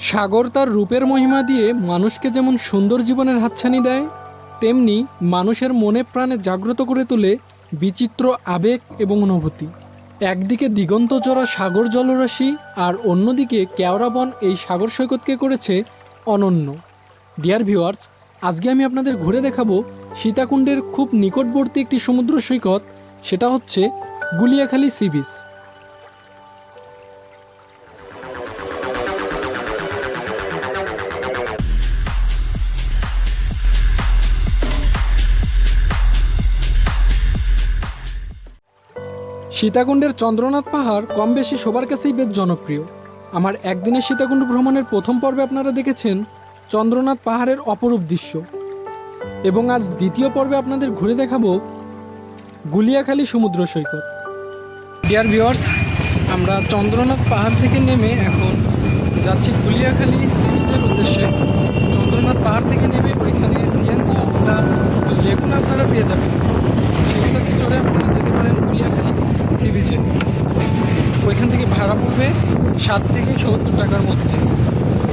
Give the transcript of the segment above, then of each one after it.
সাগর তার রূপের মহিমা দিয়ে মানুষকে যেমন সুন্দর জীবনের হাতছানি দেয়, তেমনি মানুষের মনে প্রাণে জাগ্রত করে তোলে বিচিত্র আবেগ এবং অনুভূতি। একদিকে দিগন্ত জোড়া সাগর জলরাশি আর অন্যদিকে কেওড়া বন এই সাগর সৈকতকে করেছে অনন্য। ডিয়ার ভিউয়ার্স, আজকে আমি আপনাদের ঘুরে দেখাবো সীতাকুণ্ডের খুব নিকটবর্তী একটি সমুদ্র সৈকত, সেটা হচ্ছে গুলিয়াখালী সি বিচ। সীতাকুণ্ডের চন্দ্রনাথ পাহাড় কম বেশি সবার কাছেই বেশ জনপ্রিয়। আমার একদিনের সীতাকুণ্ড ভ্রমণের প্রথম পর্বে আপনারা দেখেছেন চন্দ্রনাথ পাহাড়ের অপরূপ দৃশ্য, এবং আজ দ্বিতীয় পর্বে আপনাদের ঘুরে দেখাবো গুলিয়াখালী সমুদ্র সৈকত। ডিয়ার ভিউয়ার্স, আমরা চন্দ্রনাথ পাহাড় থেকে নেমে এখন যাচ্ছি গুলিয়াখালী সি বিচের উদ্দেশ্যে। চন্দ্রনাথ পাহাড় থেকে নেমে ওইখানে সিএনজি অথবা লেগুন আপনারা পেয়ে যাবেন, সেগুলোতে চড়ে আপনারা যেতে পারেন গুলিয়াখালী সি বিচে। ওইখান থেকে ভাড়া পড়বে 60 থেকে 70 টাকার মধ্যে।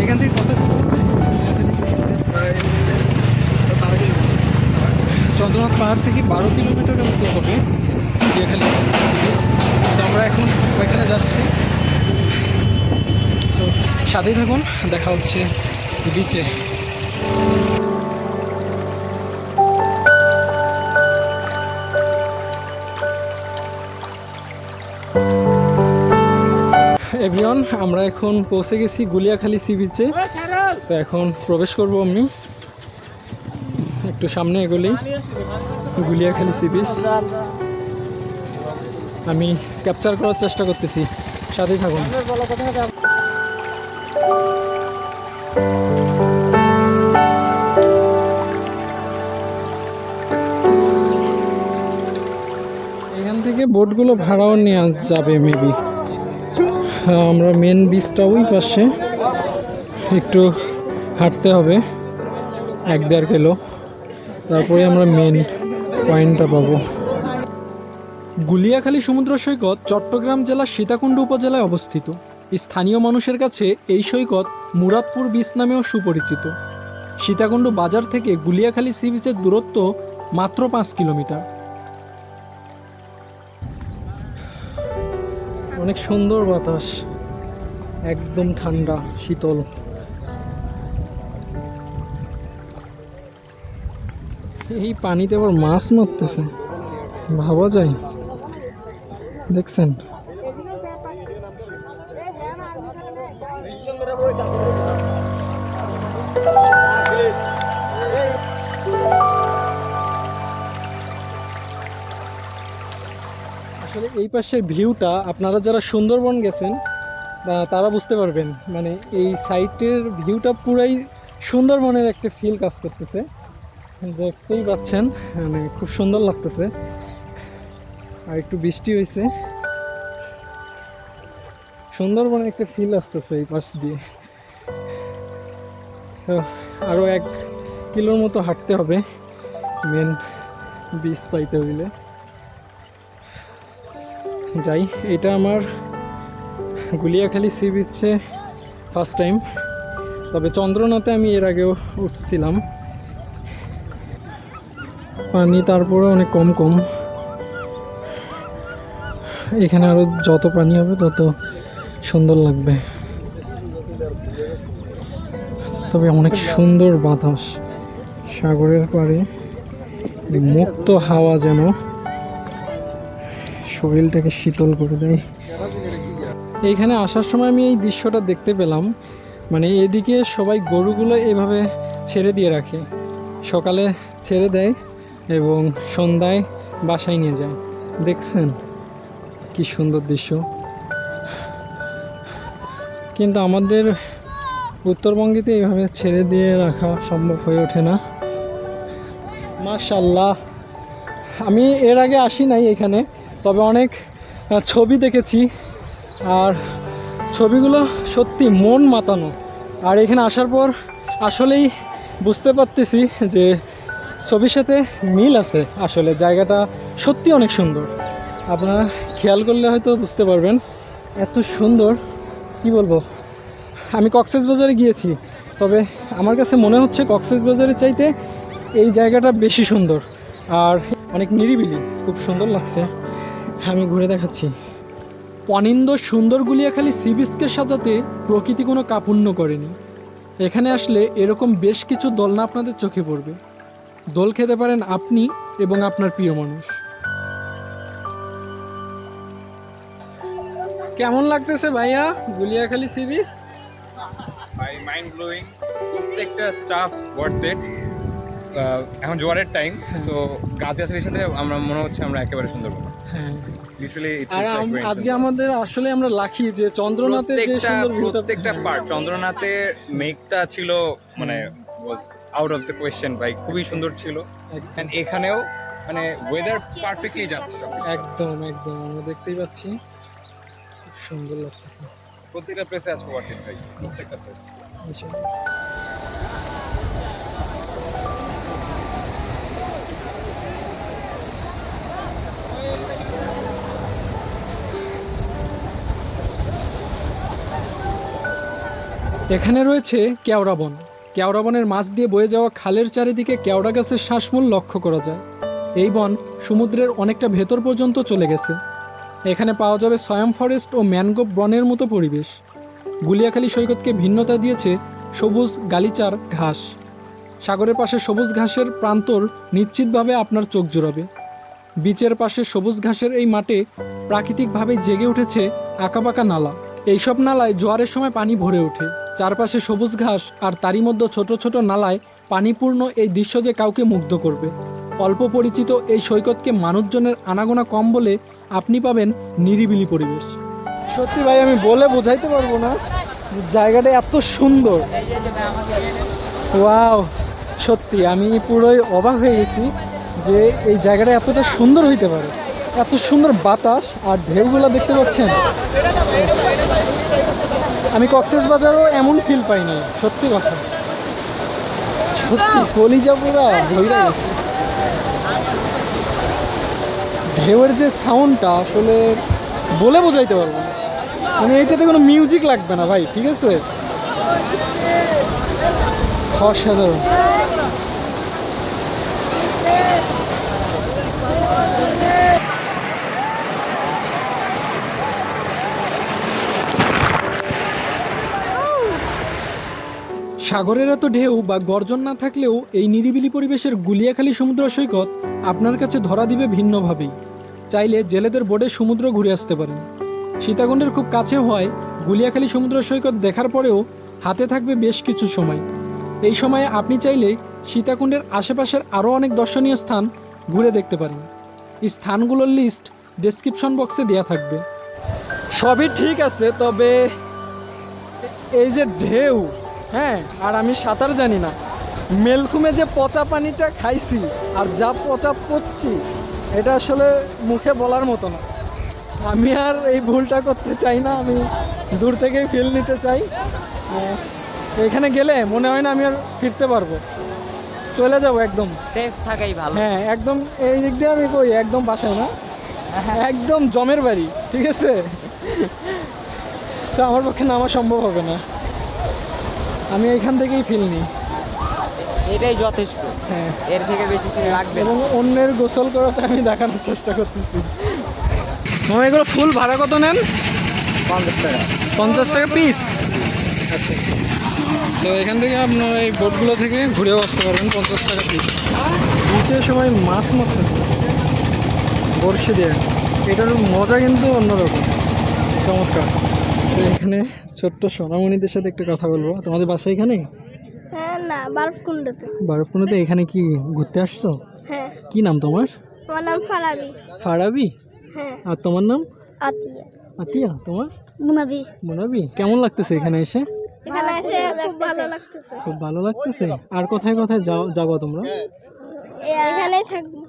এখান থেকে কত চন্দ্রনাথ পাহাড় থেকে 12 কিলোমিটারের মতো হবে গুলিয়াখালী সি বিচ। তো আমরা এখন ওইখানে যাচ্ছি, তো সাথেই থাকুন, দেখা হচ্ছে বিচে। এভরিওয়ান, আমরা এখন পৌঁছে গেছি গুলিয়াখালী সি বিচে। তো এখন প্রবেশ করব আমি, একটু সামনে এগোলি গুলিয়াখালী সি বিচ আমি ক্যাপচার করার চেষ্টা করতেছি, সাথেই থাকুন। এখান থেকে বোটগুলো ভাড়াও নিয়ে যাবে মেবি। আমরা মেন বিচটা ওই পাশে, একটু হাঁটতে হবে 1-1.5 কিলো, তারপরে আমরা মেন পয়েন্টটা পাবো। গুলিয়াখালী সমুদ্র সৈকত চট্টগ্রাম জেলার সীতাকুণ্ড উপজেলায় অবস্থিত। স্থানীয় মানুষের কাছে এই সৈকত মুরাদপুর বিচ নামেও সুপরিচিত। সীতাকুণ্ড বাজার থেকে গুলিয়াখালী সি বিচের দূরত্ব মাত্র 5 কিলোমিটার। অনেক সুন্দর বাতাস, একদম ঠান্ডা শীতল। এই পানিতে আবার মাছ মারতেছে, ভাবা যায়। দেখছেন, আসলে এই পাশের ভিউটা আপনারা যারা সুন্দরবন গেছেন তারা বুঝতে পারবেন। মানে এই সাইটের ভিউটা পুরাই সুন্দরবনের একটা ফিল কাজ করতেছে, দেখতেই পাচ্ছেন, মানে খুব সুন্দর লাগতেছে। আর একটু বৃষ্টি হয়েছে, সুন্দরবনের একটা ফিল আসতেছে এই পাশ দিয়ে। তো আরও 1 কিলোর মতো হাঁটতে হবে মেন বিচ পাইতে হইলে। যাই, এটা আমার গুলিয়াখালী সি বিচে ফার্স্ট টাইম, তবে চন্দ্রনাথে আমি এর আগেও উঠছিলাম। পানি তারপরে অনেক কম, এখানে আরও যত পানি হবে তত সুন্দর লাগবে। তবে অনেক সুন্দর বাতাস, সাগরের পাড়ে মুক্ত হাওয়া যেন শরীরটাকে শীতল করে দেয়। এইখানে আসার সময় আমি এই দৃশ্যটা দেখতে পেলাম, মানে এদিকে সবাই গরুগুলো এভাবে ছেড়ে দিয়ে রাখে, সকালে ছেড়ে দেয় এবং সন্ধ্যায় বাসায় নিয়ে যায়। দেখছেন কি সুন্দর দৃশ্য। কিন্তু আমাদের উত্তরবঙ্গেতে এইভাবে ছেড়ে দিয়ে রাখা সম্ভব হয়ে ওঠে না। মাশাআল্লাহ, আমি এর আগে আসি নাই এখানে, তবে অনেক ছবি দেখেছি, আর ছবিগুলো সত্যি মন মাতানো। আর এখানে আসার পর আসলেই বুঝতে পারতেছি যে ছবির সাথে মিল আছে। আসলে জায়গাটা সত্যি অনেক সুন্দর, আপনারা খেয়াল করলে হয়তো বুঝতে পারবেন। এত সুন্দর, কি বলবো, আমি কক্সবাজারে গিয়েছি, তবে আমার কাছে মনে হচ্ছে কক্সবাজারের চাইতে এই জায়গাটা বেশি সুন্দর আর অনেক নিরিবিলি, খুব সুন্দর লাগছে। আমি ঘুরে দেখাচ্ছি। অনিন্দ সুন্দর গুলিয়াখালী সি বিচকে সাজাতে প্রকৃতি কোনো কাপুণ্য করেনি। এখানে আসলে এরকম বেশ কিছু দোলনা আপনাদের চোখে পড়বে। দোল খেতে পারেন আপনি এবং আপনার প্রিয় মানুষ। কেমন লাগতেছে ভাইয়া গুলিয়াখালী সি বিচ? ভাই মাইন্ড ব্লোয়িং, প্রত্যেকটা স্টাফ ওয়ার্থ ইট। এখন জোয়ারের টাইম, সো গাছগাছালির সাথে আমরা মনে হচ্ছে আমরা একেবারে সুন্দরবন। হ্যাঁ, লিটারালি আর আজকে আমাদের আসলে আমরা লাকি যে চন্দ্রনাথের যে সুন্দর ভিউটা, প্রত্যেকটা পার্ট চন্দ্রনাথের মেঘটা ছিল মানে was out of the question ভাই, খুবই সুন্দর ছিল। এন্ড এখানেও মানে ওয়েদার পারফেক্টলি যাচ্ছে একদম একদম আমরা দেখতেই পাচ্ছি, খুব সুন্দর লাগতেছে। প্রত্যেকটা প্লেসে আছে ওয়ার্থ ইট ভাই, প্রত্যেকটা প্লেস। এখানে রয়েছে কেওড়া বন। কেওড়া বনের মাছ দিয়ে বয়ে যাওয়া খালের চারিদিকে কেওড়া গাছের শ্বাসমূল লক্ষ্য করা যায়। এই বন সমুদ্রের অনেকটা ভেতর পর্যন্ত চলে গেছে। এখানে পাওয়া যাবে সয়াম ফরেস্ট ও ম্যানগ্রোভ বনের মতো পরিবেশ। গুলিয়াখালী সৈকতকে ভিন্নতা দিয়েছে সবুজ গালিচার ঘাস। সাগরের পাশে সবুজ ঘাসের প্রান্তর নিশ্চিতভাবে আপনার চোখ জোড়াবে। বিচের পাশে সবুজ ঘাসের এই মাঠে প্রাকৃতিকভাবে জেগে উঠেছে আঁকাবাঁকা নালা। এইসব নালায় জোয়ারের সময় পানি ভরে ওঠে। চারপাশে সবুজ ঘাস আর তারই মধ্যে ছোট ছোট নালায় পানিপূর্ণ এই দৃশ্য যে কাউকে মুগ্ধ করবে। অল্প পরিচিত এই সৈকতকে মানুষজনের আনাগোনা কম বলে আপনি পাবেন নিরিবিলি পরিবেশ। সত্যি ভাই আমি বলে বোঝাইতে পারবো না, জায়গাটা এত সুন্দর। ওয়াও, সত্যি আমি পুরোই অবাক হয়ে গেছি যে এই জায়গাটা এতটা সুন্দর হইতে পারে। এত সুন্দর বাতাস আর ঢেউগুলো দেখতে পাচ্ছেন। আমি কক্সবাজারও এমন ফিল পাইনি, সত্যি কথা। সত্যি কলিজা পুরা ভইরা গেছে। ঢেউয়ের যে সাউন্ডটা আসলে বলে বোঝাইতে পারবো না, মানে এইটাতে কোনো মিউজিক লাগবে না ভাই, ঠিক আছে? অসাধারণ। সাগরের এত ঢেউ বা গর্জন না থাকলেও এই নিরিবিলি পরিবেশের গুলিয়াখালী সমুদ্র সৈকত আপনার কাছে ধরা দিবে ভিন্নভাবেই। চাইলে জেলেদের বোটে সমুদ্র ঘুরে আসতে পারেন। সীতাকুণ্ডের খুব কাছে হওয়ায় গুলিয়াখালী সমুদ্র সৈকত দেখার পরেও হাতে থাকবে বেশ কিছু সময়। এই সময়ে আপনি চাইলে সীতাকুণ্ডের আশেপাশের আরও অনেক দর্শনীয় স্থান ঘুরে দেখতে পারেন। এই স্থানগুলোর লিস্ট ডেসক্রিপশন বক্সে দেওয়া থাকবে। সবই ঠিক আছে, তবে এই যে ঢেউ, হ্যাঁ, আর আমি সাঁতার জানি না, মেলখুমে যে পচা পানিটা খাইছি আর যা পচা পড়ছি, এটা আসলে মুখে বলার মতো না। আমি আর এই ভুলটা করতে চাই না, আমি দূর থেকেই ফিল নিতে চাই। এখানে গেলে মনে হয় না আমি আর ফিরতে পারবো, চলে যাবো একদম। সেফ থাকাই ভালো। হ্যাঁ, একদম এই দিক দিয়ে আমি কই একদম বাসায় না, একদম জমের বাড়ি, ঠিক আছে? আমার পক্ষে নামা সম্ভব হবে না, আমি এখান থেকেই ফিল নিই, এটাই যথেষ্ট। হ্যাঁ, এর থেকে বেশি কিছু লাগবে না। এবং অন্যের গোসল করাটা আমি দেখানোর চেষ্টা করতেছি। এগুলো ফুল ভাড়া কত নেন? 50 টাকা। 50 টাকা পিস? আচ্ছা আচ্ছা। তো এখান থেকে আপনার এই বোটগুলো থেকে ঘুরেও আসতে পারবেন 50 টাকা পিস। নিচে সবাই মাছ মারতেছে বড়শি দিয়ে, এটার মজা কিন্তু অন্যরকম, চমৎকার। তো এখানে ছোট্ট সোনামণিদের সাথে একটু কথা বলবো। তোমাদের বাসা এখানে? হ্যাঁ, না, বরফকুণ্ডতে। বরফকুণ্ডতে? এখানে কি ঘুরতে আসছো? হ্যাঁ। কি নাম তোমার? আমার নাম ফারাবি। ফারাবি? হ্যাঁ। আর তোমার নাম? আতিয়া। আতিয়া। তোমার? মুনাবি। মুনাবি। কেমন লাগতেছে এখানে এসে? এখানে এসে খুব ভালো লাগতেছে। খুব ভালো লাগতেছে। আর কোথায় কোথায় যাবো তোমরা? এখানেই থাকবো।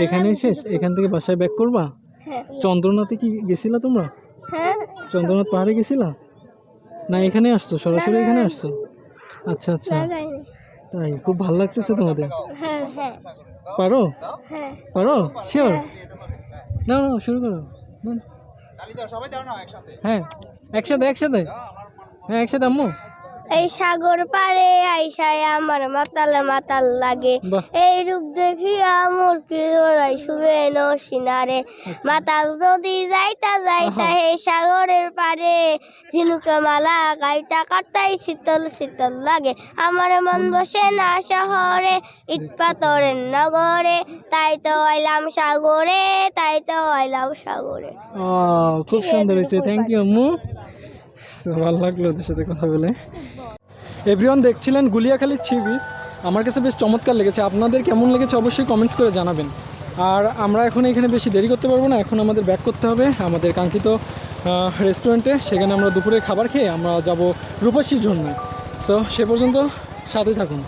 এখানেই শেষ? এখান থেকে বাসায় ব্যাক করবা? হ্যাঁ। চন্দ্রনাথে কি গেছিলা তোমরা? হ্যাঁ। চন্দ্রনাথ পাহাড়ে গেছিলা? না এখানে আসছো, সরাসরি এখানে আসছো? আচ্ছা আচ্ছা, তাই? খুব ভালো লাগতেছে তোমাদের? হ্যাঁ হ্যাঁ। পারো? হ্যাঁ। পারো? শিওর? না না, শুরু করো। হ্যাঁ, একসাথে একসাথে। হ্যাঁ একসাথে আম্মু। এই সাগর পারে আইসায় আমার মাতাল মাতাল লাগে, বাহ। এই রূপ দেখিয়া মোর কি ওরাই শুবে নসিনারে, মাতাল যদি যাইতা যাইতা আহা। হে সাগরের পারে, ঝিনুকে মালা গাইতা কাটাই শীতল শীতল লাগে, আমার মন বসে না শহরে ইট পাথরের নগরে, তাই তো আইলাম সাগরে, তাই তো আইলাম সাগরে। খুব সুন্দর হয়েছে, থ্যাংক ইউ আম্মু। ভালো লাগলো ওদের সাথে কথা বলে। এভরিওয়ান দেখছিলেন গুলিয়াখালী সি বিচ, আমার কাছে বেশ চমৎকার লেগেছে। আপনাদের কেমন লেগেছে অবশ্যই কমেন্টস করে জানাবেন। আর আমরা এখন এখানে বেশি দেরি করতে পারবো না, এখন আমাদের ব্যাক করতে হবে আমাদের কাঙ্ক্ষিত রেস্টুরেন্টে। সেখানে আমরা দুপুরে খাবার খেয়ে আমরা যাব রূপসীর জন্য। সো সে পর্যন্ত সাথে থাকুন।